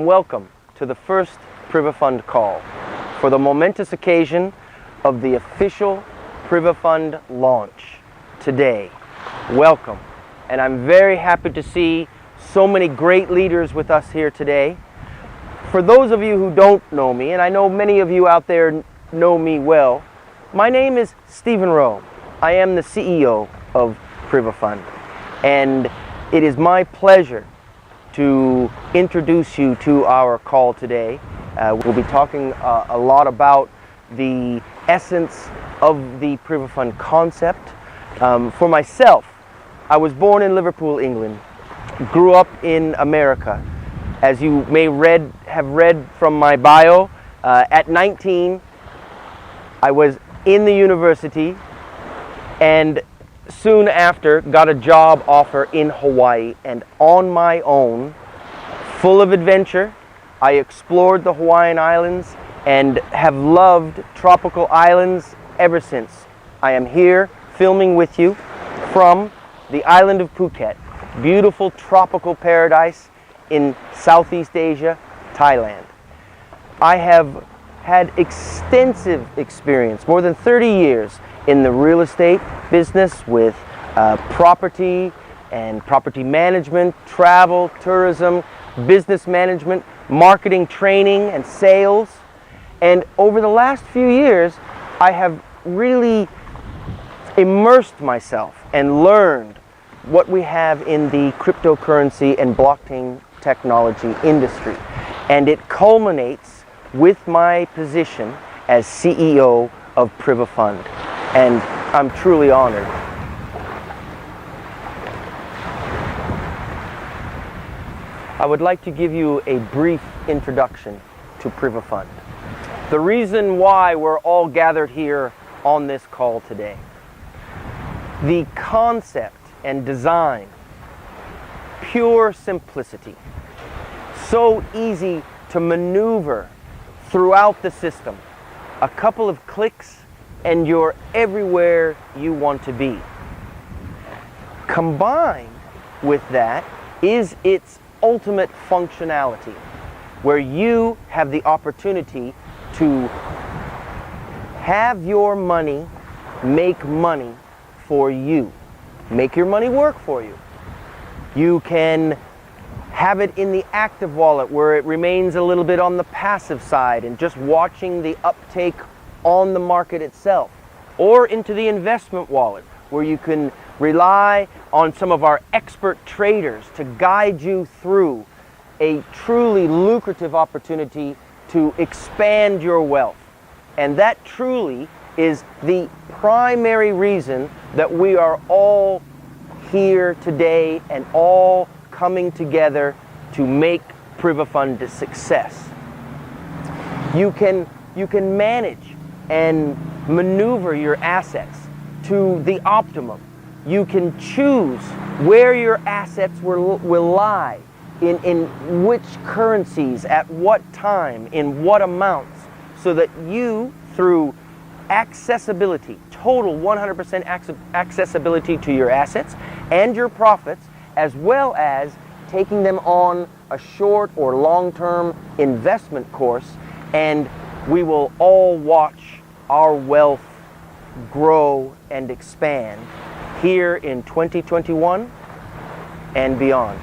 and welcome to the first PrivaFund call for the momentous occasion of the official PrivaFund launch today. Welcome, and I'm very happy to see so many great leaders with us here today. For those of you who don't know me, and I know many of you out there know me well, my name is Stephen Rowe. I am the CEO of PrivaFund, and it is my pleasure to introduce you to our call today. We'll be talking a lot about the essence of the PrivaFund concept. For myself, I was born in Liverpool, England, grew up in America. As you may have read from my bio, at 19, I was in the university and soon after got a job offer in Hawaii, and on my own, full of adventure, I explored the Hawaiian Islands and have loved tropical islands ever since. I am here filming with you from the island of Phuket, beautiful tropical paradise in Southeast Asia, Thailand. I have had extensive experience, more than 30 years, in the real estate business with property and property management, travel, tourism, business management, marketing, training, and sales. And over the last few years, I have really immersed myself and learned what we have in the cryptocurrency and blockchain technology industry. And it culminates with my position as CEO of PrivaFund. And I'm truly honored. I would like to give you a brief introduction to PrivaFund. The reason why we're all gathered here on this call today. The concept and design, pure simplicity, so easy to maneuver throughout the system. A couple of clicks and you're everywhere you want to be. Combined with that is its ultimate functionality, where you have the opportunity to have your money make money for you. Make your money work for you. You can have it in the active wallet where it remains a little bit on the passive side and just watching the uptake on the market itself, or into the investment wallet where you can rely on some of our expert traders to guide you through a truly lucrative opportunity to expand your wealth. And that truly is the primary reason that we are all here today and all coming together to make PrivaFund a success. You can manage and maneuver your assets to the optimum. You can choose where your assets will lie, in which currencies, at what time, in what amounts, so that you, through accessibility, total 100% accessibility to your assets and your profits, as well as taking them on a short or long-term investment course, and we will all watch our wealth grow and expand here in 2021 and beyond.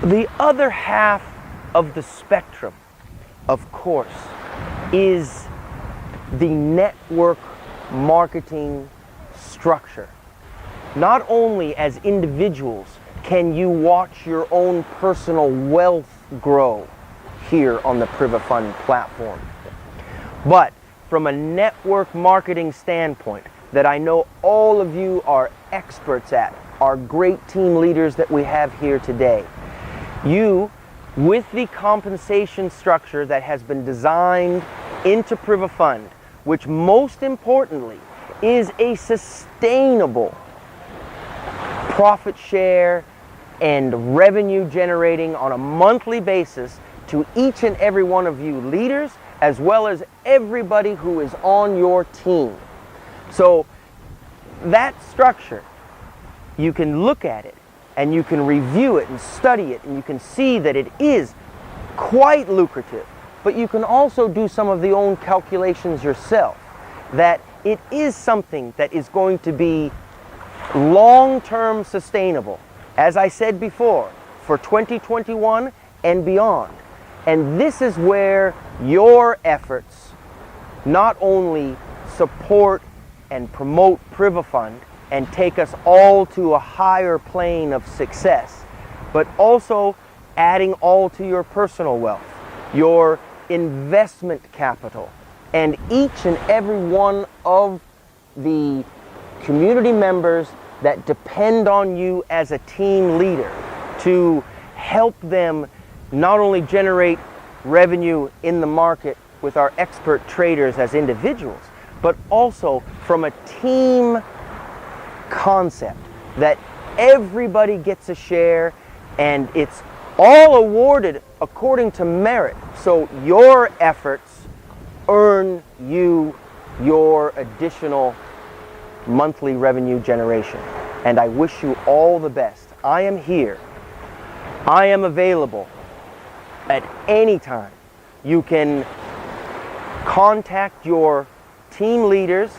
The other half of the spectrum, of course, is the network marketing structure. Not only as individuals can you watch your own personal wealth grow here on the PrivaFund platform, but from a network marketing standpoint that I know all of you are experts at, our great team leaders that we have here today, you, with the compensation structure that has been designed into PrivaFund, which most importantly is a sustainable profit share and revenue generating on a monthly basis to each and every one of you leaders, as well as everybody who is on your team. So that structure you can look at it and you can review it and study it, and you can see that it is quite lucrative. But you can also do some of the own calculations yourself, that it is something that is going to be long-term sustainable, as I said before, for 2021 and beyond. And this is where your efforts not only support and promote PrivaFund and take us all to a higher plane of success, but also adding all to your personal wealth, your investment capital, and each and every one of the community members that depend on you as a team leader to help them not only generate revenue in the market with our expert traders as individuals, but also from a team concept that everybody gets a share and it's all awarded according to merit. So your efforts earn you your additional monthly revenue generation. And I wish you all the best. I am here. I am available at any time. You can contact your team leaders,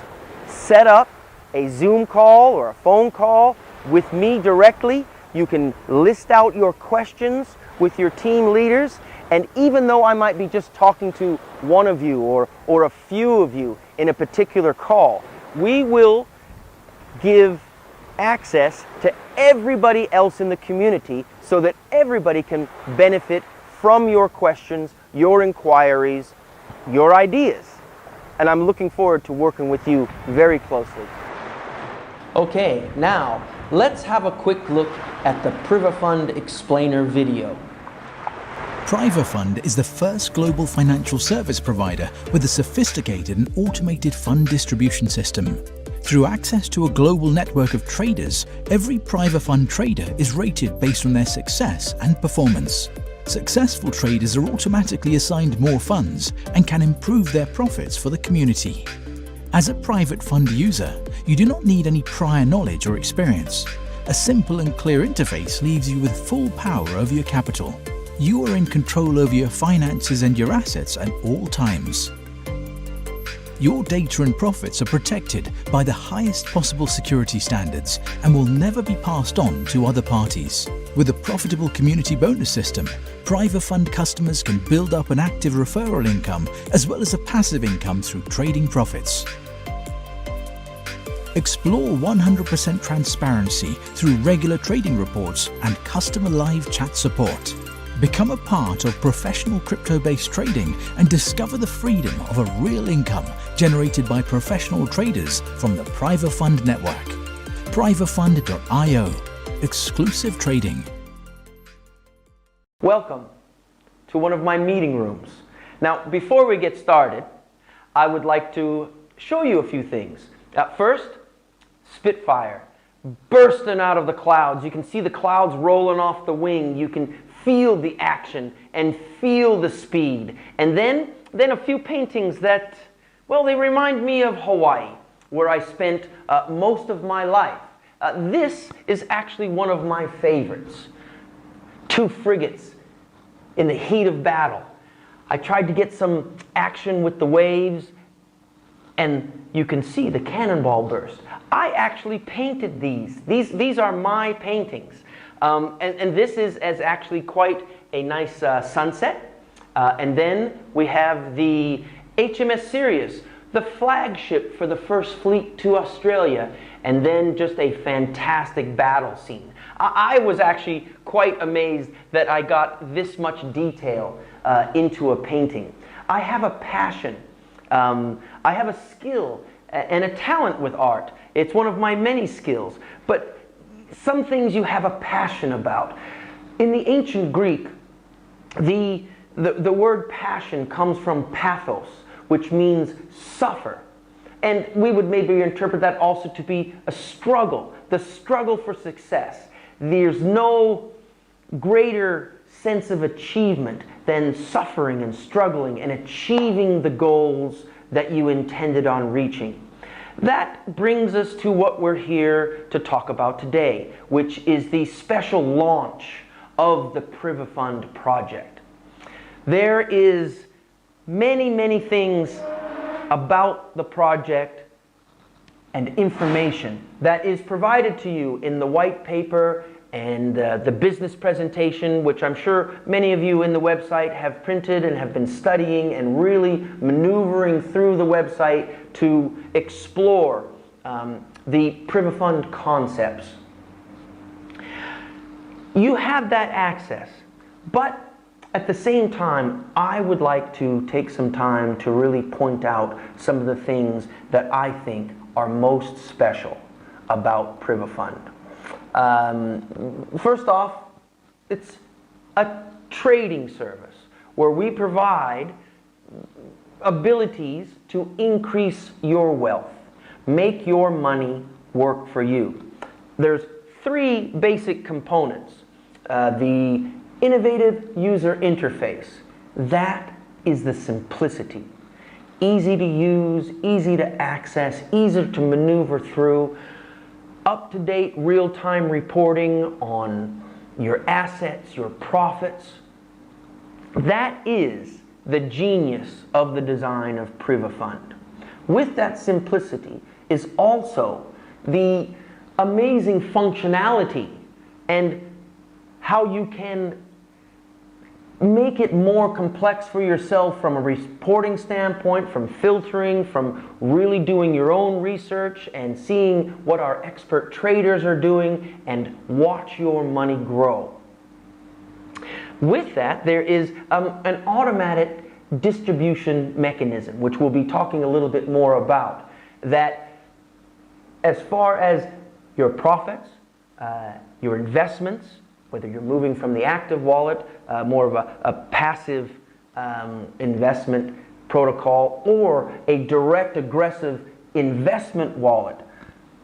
set up a Zoom call or a phone call with me directly. You can list out your questions with your team leaders, and even though I might be just talking to one of you or a few of you in a particular call, we will give access to everybody else in the community so that everybody can benefit from your questions, your inquiries, your ideas. And I'm looking forward to working with you very closely. Okay, now let's have a quick look at the PrivaFund Explainer video. PrivaFund is the first global financial service provider with a sophisticated and automated fund distribution system. Through access to a global network of traders, every PrivaFund trader is rated based on their success and performance. Successful traders are automatically assigned more funds and can improve their profits for the community. As a private fund user, you do not need any prior knowledge or experience. A simple and clear interface leaves you with full power over your capital. You are in control over your finances and your assets at all times. Your data and profits are protected by the highest possible security standards and will never be passed on to other parties. With a profitable community bonus system, PrivaFund customers can build up an active referral income as well as a passive income through trading profits. Explore 100% transparency through regular trading reports and customer live chat support. Become a part of professional crypto-based trading and discover the freedom of a real income generated by professional traders from the PrivaFund network. PrivaFund.io. Exclusive trading. Welcome to one of my meeting rooms. Now, before we get started, I would like to show you a few things. First, Spitfire bursting out of the clouds. You can see the clouds rolling off the wing. You can feel the action and feel the speed. And then a few paintings that, well, they remind me of Hawaii, where I spent most of my life. This is actually one of my favorites. 2 frigates in the heat of battle. I tried to get some action with the waves, and you can see the cannonball burst. I actually painted these. These are my paintings. And this is actually quite a nice sunset. And then we have the HMS Sirius, the flagship for the first fleet to Australia, and then just a fantastic battle scene. I was actually quite amazed that I got this much detail into a painting. I have a passion, I have a skill and a talent with art. It's one of my many skills, but some things you have a passion about. In the ancient Greek, the word passion comes from pathos, which means suffer. And we would maybe interpret that also to be a struggle, the struggle for success. There's no greater sense of achievement than suffering and struggling and achieving the goals that you intended on reaching. That brings us to what we're here to talk about today, which is the special launch of the PrivaFund project. There is many things about the project and information that is provided to you in the white paper and the business presentation, which I'm sure many of you in the website have printed and have been studying and really maneuvering through the website to explore the PrivaFund concepts. You have that access, but at the same time, I would like to take some time to really point out some of the things that I think are most special about PrivaFund. First off, it's a trading service where we provide abilities to increase your wealth, make your money work for you. There's three basic components. The innovative user interface, that is the simplicity. Easy to use, easy to access, easy to maneuver through, up-to-date real-time reporting on your assets, your profits. That is the genius of the design of PrivaFund. With that simplicity is also the amazing functionality and how you can make it more complex for yourself from a reporting standpoint, from filtering, from really doing your own research and seeing what our expert traders are doing and watch your money grow. With that, there is an automatic distribution mechanism, which we'll be talking a little bit more about, that as far as your profits, your investments, whether you're moving from the active wallet, more of a passive investment protocol, or a direct aggressive investment wallet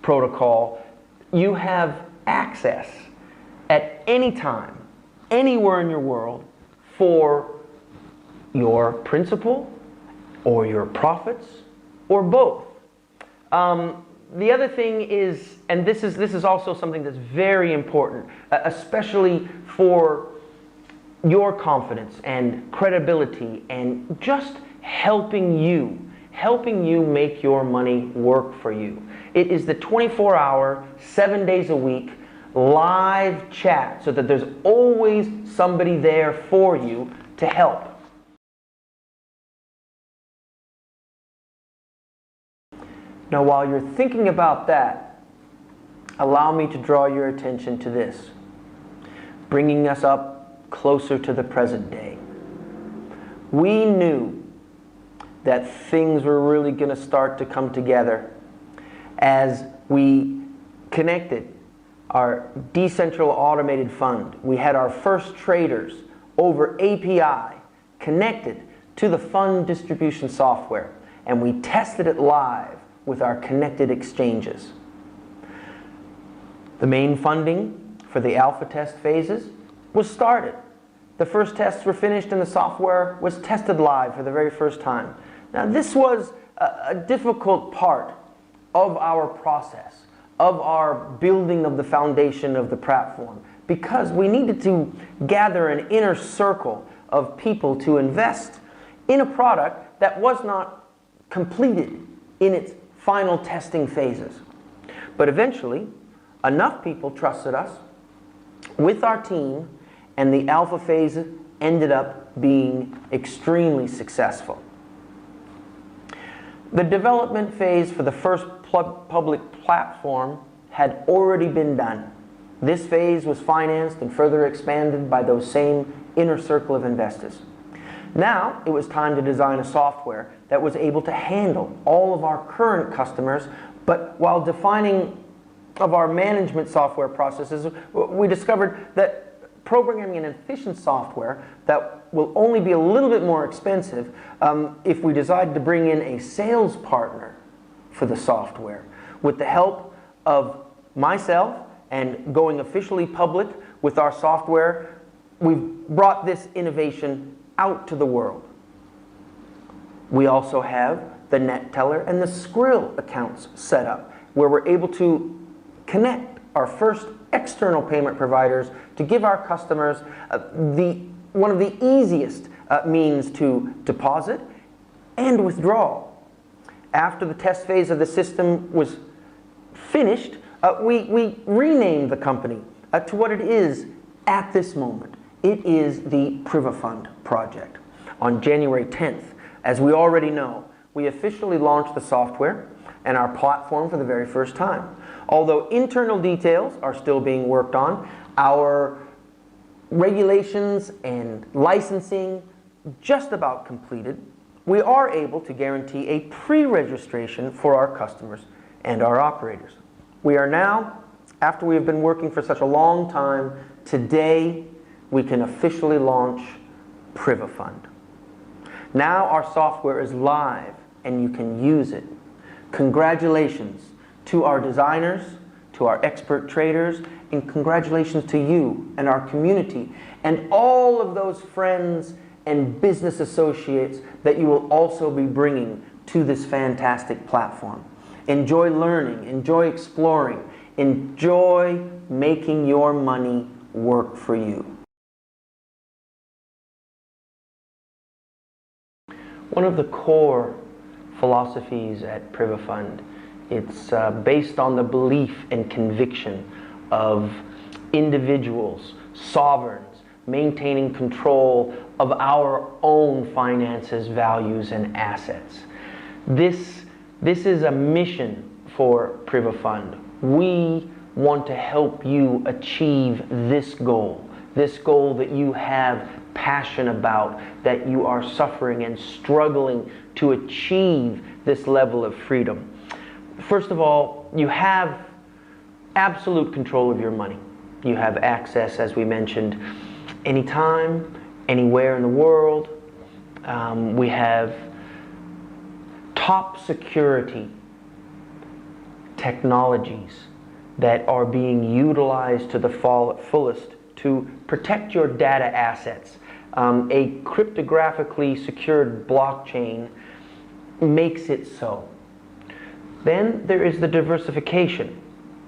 protocol, you have access at any time, anywhere in your world, for your principal or your profits or both. The other thing is, and this is also something that's very important, especially for your confidence and credibility and just helping you make your money work for you. It is the 24-hour, 7 days a week, live chat so that there's always somebody there for you to help. Now, while you're thinking about that, allow me to draw your attention to this, bringing us up closer to the present day. We knew that things were really going to start to come together as we connected our decentralized automated fund. We had our first traders over API connected to the fund distribution software, and we tested it live with our connected exchanges. The main funding for the alpha test phases was started. The first tests were finished and the software was tested live for the very first time. Now, this was a difficult part of our process, of our building of the foundation of the platform, because we needed to gather an inner circle of people to invest in a product that was not completed in its final testing phases. But eventually, enough people trusted us with our team, and the alpha phase ended up being extremely successful. The development phase for the first public platform had already been done. This phase was financed and further expanded by those same inner circle of investors. Now, it was time to design a software that was able to handle all of our current customers, but while defining of our management software processes, we discovered that programming an efficient software that will only be a little bit more expensive if we decide to bring in a sales partner for the software. With the help of myself and going officially public with our software, we've brought this innovation out to the world. We also have the net teller and the Skrill accounts set up, where we're able to connect our first external payment providers to give our customers one of the easiest means to deposit and withdraw. After the test phase of the system was finished, we renamed the company to what it is at this moment. It is the PrivaFund project. On January 10th, as we already know, we officially launched the software and our platform for the very first time. Although internal details are still being worked on, our regulations and licensing just about completed, we are able to guarantee a pre-registration for our customers and our operators. We are now, after we have been working for such a long time, today we can officially launch PrivaFund. Now our software is live and you can use it. Congratulations to our designers, to our expert traders, and congratulations to you and our community and all of those friends and business associates that you will also be bringing to this fantastic platform. Enjoy learning, enjoy exploring, enjoy making your money work for you. One of the core philosophies at PrivaFund, it's based on the belief and conviction of individuals, sovereigns, maintaining control of our own finances, values, and assets. This is a mission for PrivaFund. We want to help you achieve this goal that you have passion about, that you are suffering and struggling to achieve this level of freedom. First of all, you have absolute control of your money. You have access, as we mentioned, anytime, anywhere in the world. We have top security technologies that are being utilized to the fullest to protect your data assets. A cryptographically secured blockchain makes it so. Then there is the diversification,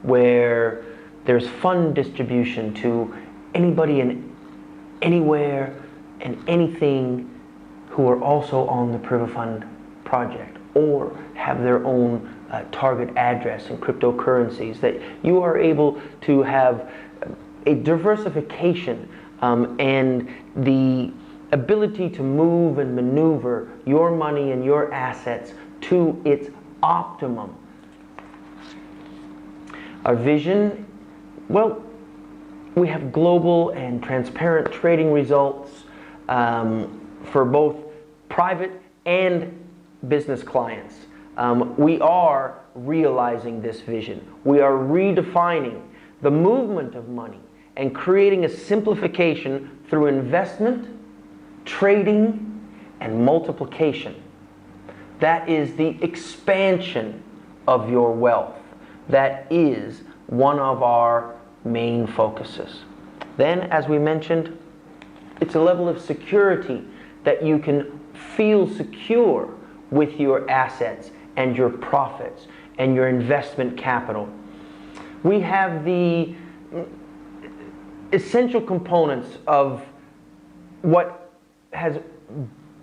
where there's fund distribution to anybody and anywhere and anything who are also on the PrivaFund project or have their own target address and cryptocurrencies, that you are able to have a diversification and the ability to move and maneuver your money and your assets to its optimum. Our vision, well, we have global and transparent trading results for both private and business clients. We are realizing this vision. We are redefining the movement of money and creating a simplification through investment, trading, and multiplication. That is the expansion of your wealth. That is one of our main focuses. Then, as we mentioned, it's a level of security that you can feel secure with your assets and your profits and your investment capital. We have the essential components of what has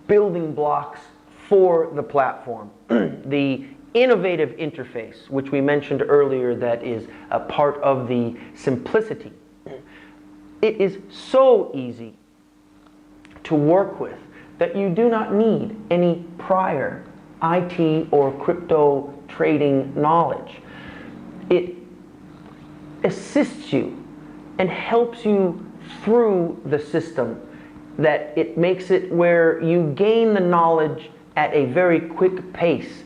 building blocks for the platform. The innovative interface, which we mentioned earlier, that is a part of the simplicity. It is so easy to work with that you do not need any prior IT or crypto trading knowledge. It assists you and helps you through the system, that it makes it where you gain the knowledge at a very quick pace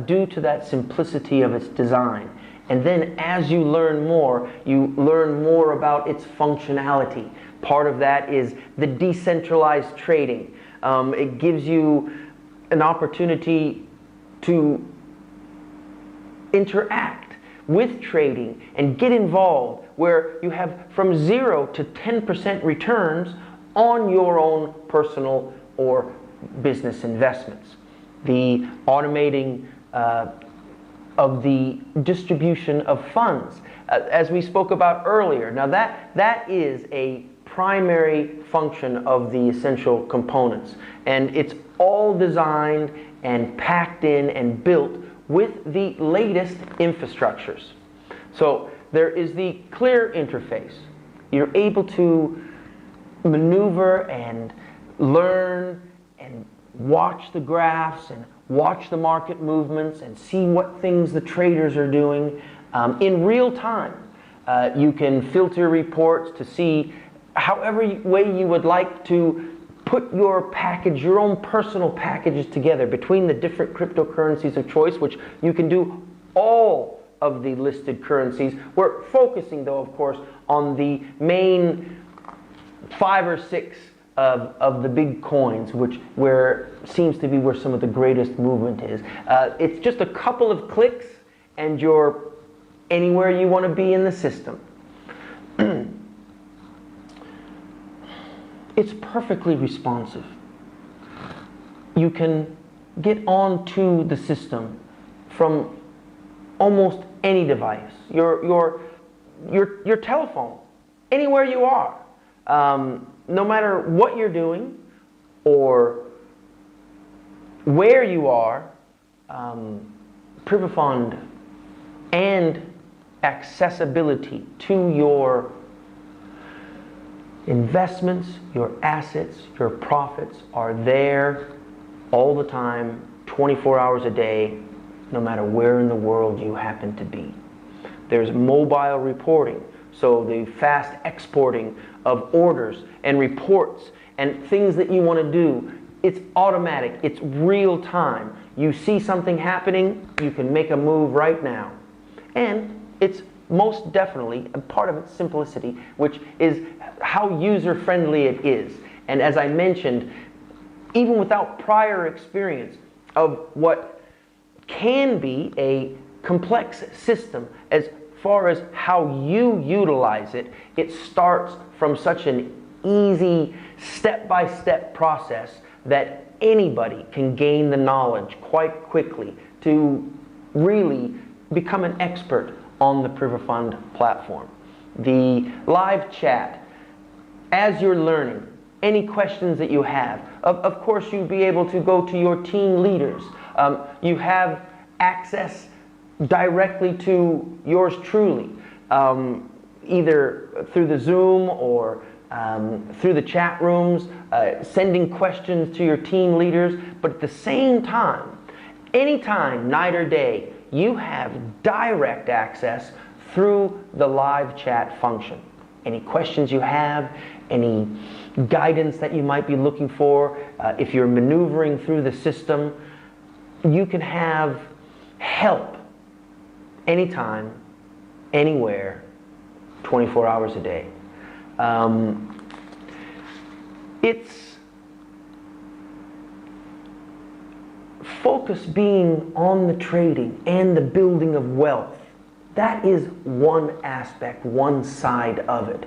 due to that simplicity of its design. And then as you learn more about its functionality. Part of that is the decentralized trading. It gives you an opportunity to interact with trading and get involved, where you have from 0 to 10% returns on your own personal or business investments. the automating of the distribution of funds, as we spoke about earlier. Now that is a primary function of the essential components, and it's all designed and packed in and built with the latest infrastructures. So there is the clear interface. You're able to maneuver and learn and watch the graphs and watch the market movements and see what things the traders are doing in real time. You can filter reports to see however way you would like to put your package, your own personal packages together between the different cryptocurrencies of choice, which you can do all of the listed currencies. We're focusing, though, of course, on the main 5 or 6 of the big coins, where seems to be where some of the greatest movement is. It's just a couple of clicks and you're anywhere you want to be in the system. It's perfectly responsive. You can get onto the system from almost any device, your telephone, anywhere you are. No matter what you're doing or where you are, PrivaFund and accessibility to your investments, your assets, your profits are there all the time, 24 hours a day, no matter where in the world you happen to be. There's mobile reporting, so the fast exporting of orders and reports and things that you want to do. It's automatic, it's real time. You see something happening, you can make a move right now. And it's most definitely a part of its simplicity, which is how user-friendly it is. And as I mentioned, even without prior experience of what can be a complex system, as far as how you utilize it, it starts from such an easy step-by-step process that anybody can gain the knowledge quite quickly to really become an expert on the PrivaFund platform. The live chat, as you're learning, any questions that you have, of course you'll be able to go to your team leaders. You have access directly to yours truly, either through the Zoom or through the chat rooms, sending questions to your team leaders, but at the same time, anytime, night or day, you have direct access through the live chat function. Any questions you have, any guidance that you might be looking for, if you're maneuvering through the system, you can have help anytime, anywhere, 24 hours a day. It's focus being on the trading and the building of wealth. That is one aspect, one side of it.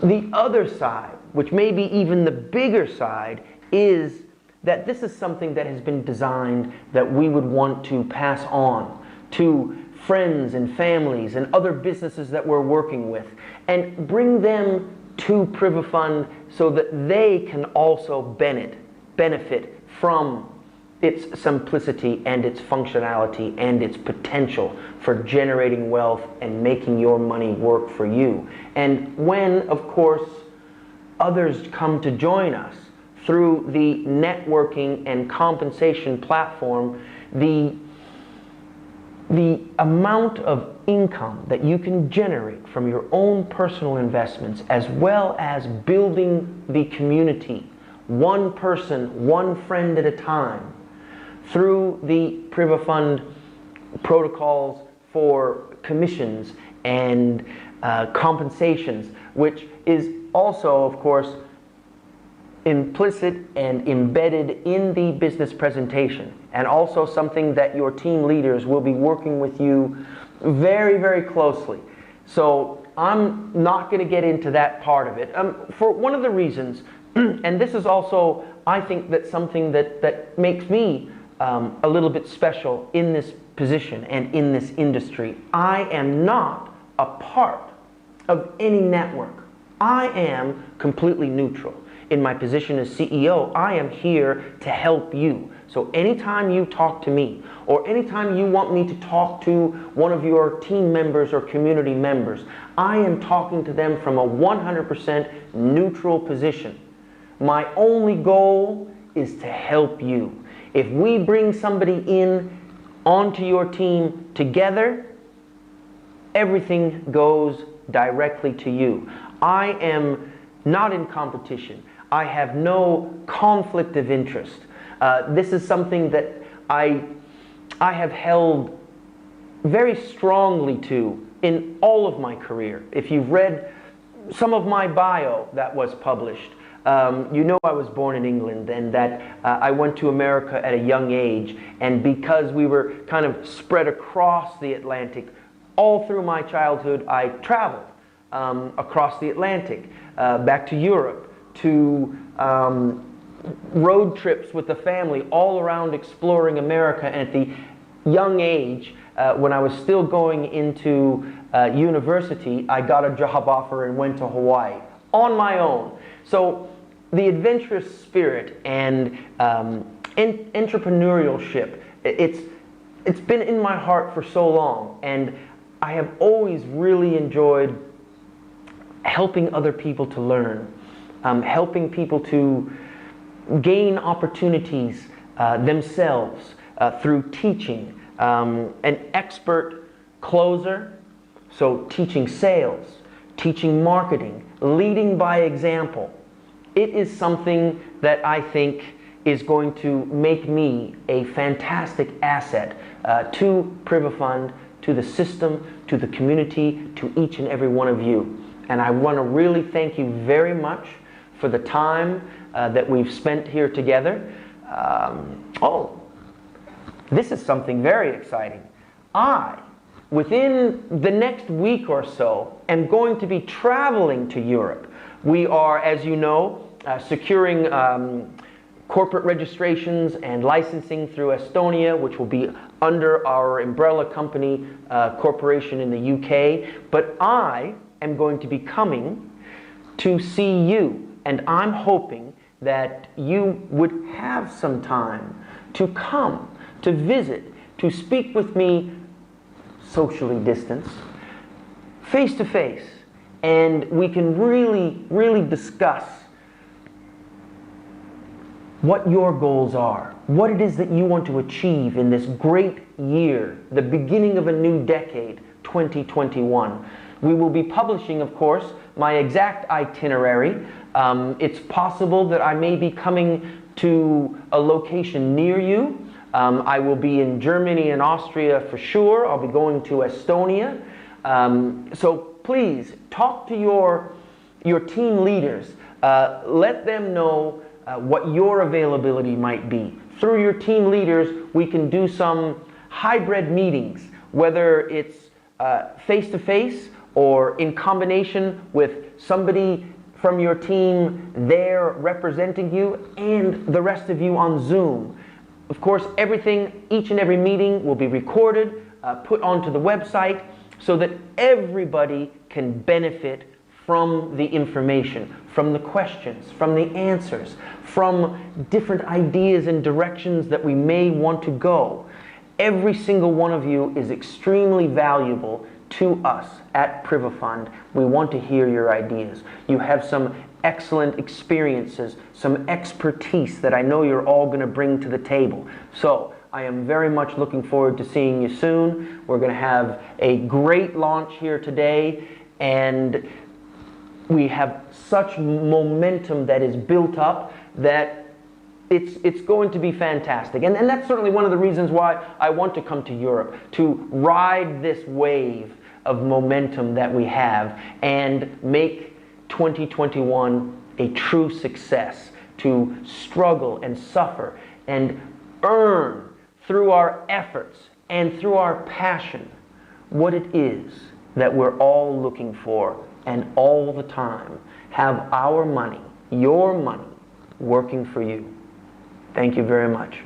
The other side, which may be even the bigger side, is that this is something that has been designed that we would want to pass on to friends and families and other businesses that we're working with, and bring them to PrivaFund so that they can also benefit from its simplicity and its functionality and its potential for generating wealth and making your money work for you. And when, of course, others come to join us through the networking and compensation platform, the amount of income that you can generate from your own personal investments, as well as building the community, one person, one friend at a time, through the PrivaFund protocols for commissions and compensations, which is also, of course, implicit and embedded in the business presentation, and also something that your team leaders will be working with you very, very closely. So I'm not going to get into that part of it. For one of the reasons, and this is also, I think, that something that makes me a little bit special in this position and in this industry. I am not a part of any network. I am completely neutral. In my position as CEO, I am here to help you. So anytime you talk to me, or anytime you want me to talk to one of your team members or community members, I am talking to them from a 100% neutral position. My only goal is to help you. If we bring somebody in onto your team together, everything goes directly to you. I am not in competition. I have no conflict of interest. This is something that I have held very strongly to in all of my career. If you've read some of my bio that was published, you know I was born in England and that I went to America at a young age, and because we were kind of spread across the Atlantic, all through my childhood I traveled across the Atlantic, back to Europe, to road trips with the family all around exploring America. And at the young age, when I was still going into university, I got a job offer and went to Hawaii on my own. So the adventurous spirit and entrepreneurship, it's been in my heart for so long, and I have always really enjoyed helping other people to learn, helping people to gain opportunities themselves through teaching. An expert closer, so teaching sales, teaching marketing, leading by example. It is something that I think is going to make me a fantastic asset to PrivaFund, to the system, to the community, to each and every one of you. And I want to really thank you very much for the time that we've spent here together. This is something very exciting. Within the next week or so, am going to be traveling to Europe. We are, as you know, securing corporate registrations and licensing through Estonia, which will be under our umbrella company corporation in the UK. But I am going to be coming to see you, and I'm hoping that you would have some time to come, to visit, to speak with me socially distanced, face to face, and we can really discuss what your goals are, what it is that you want to achieve in this great year, the beginning of a new decade, 2021. We will be publishing, of course, my exact itinerary. It's possible that I may be coming to a location near you. I will be in Germany and Austria for sure. I'll be going to Estonia. So please talk to your team leaders. Let them know what your availability might be. Through your team leaders, we can do some hybrid meetings, whether it's face-to-face or in combination with somebody from your team there representing you and the rest of you on Zoom. Of course, each and every meeting will be recorded, put onto the website so that everybody can benefit from the information, from the questions, from the answers, from different ideas and directions that we may want to go. Every single one of you is extremely valuable to us at PrivaFund. We want to hear your ideas. You have some excellent experiences, some expertise that I know you're all going to bring to the table. So I am very much looking forward to seeing you soon. We're going to have a great launch here today, and we have such momentum that is built up that it's going to be fantastic. And that's certainly one of the reasons why I want to come to Europe, to ride this wave of momentum that we have and make 2021 a true success, to struggle and suffer and earn through our efforts and through our passion what it is that we're all looking for, and all the time have our money, your money, working for you. Thank you very much.